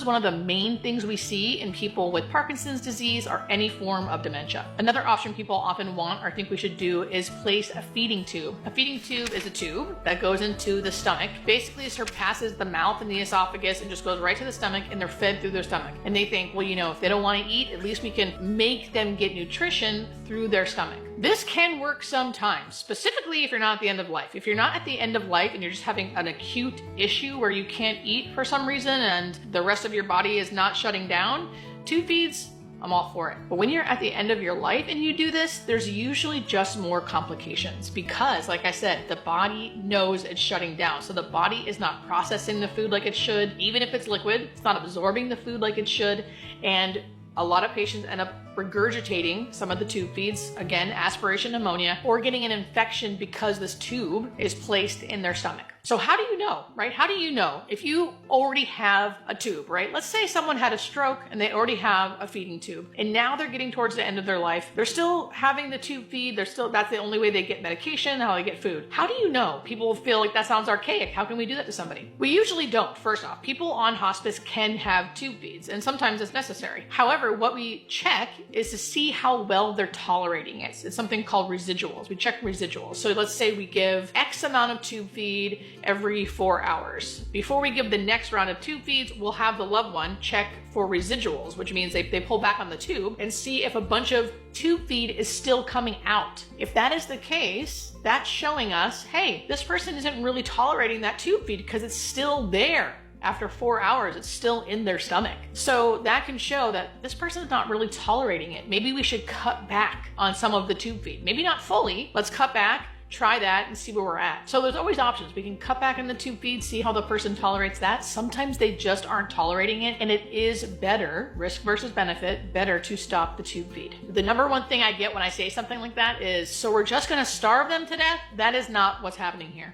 is one of the main things we see in people with Parkinson's disease or any form of dementia. Another option people often want or think we should do is place a feeding tube. A feeding tube is a tube that goes into the stomach, basically surpasses the mouth and the esophagus and just goes right to the stomach, and they're fed through their stomach. And they think, well, if they don't want to eat, at least we can make them get nutrition through their stomach. This can work sometimes, specifically if you're not at the end of life. If you're not at the end of life and you're just having an acute issue where you can't eat for some reason and the rest of your body is not shutting down, tube feeds, I'm all for it. But when you're at the end of your life and you do this, there's usually just more complications because, like I said, the body knows it's shutting down. So the body is not processing the food like it should. Even if it's liquid, it's not absorbing the food like it should. And a lot of patients end up regurgitating some of the tube feeds, again, aspiration pneumonia, or getting an infection because this tube is placed in their stomach. So how do you know, right? How do you know if you already have a tube, right? Let's say someone had a stroke and they already have a feeding tube, and now they're getting towards the end of their life. They're still having the tube feed. That's the only way they get medication, how they get food. How do you know? People feel like that sounds archaic. How can we do that to somebody? We usually don't. First off, people on hospice can have tube feeds, and sometimes it's necessary. However, what we check is to see how well they're tolerating it. It's something called residuals. We check residuals. So let's say we give X amount of tube feed every 4 hours. Before we give the next round of tube feeds, we'll have the loved one check for residuals, which means they pull back on the tube and see if a bunch of tube feed is still coming out. If that is the case, that's showing us, hey, this person isn't really tolerating that tube feed because it's still there. After 4 hours, it's still in their stomach. So that can show that this person is not really tolerating it. Maybe we should cut back on some of the tube feed. Maybe not fully. Let's cut back, try that, and see where we're at. So there's always options. We can cut back on the tube feed, see how the person tolerates that. Sometimes they just aren't tolerating it, and it is better, risk versus benefit, better to stop the tube feed. The number one thing I get when I say something like that is, so we're just gonna starve them to death? That is not what's happening here.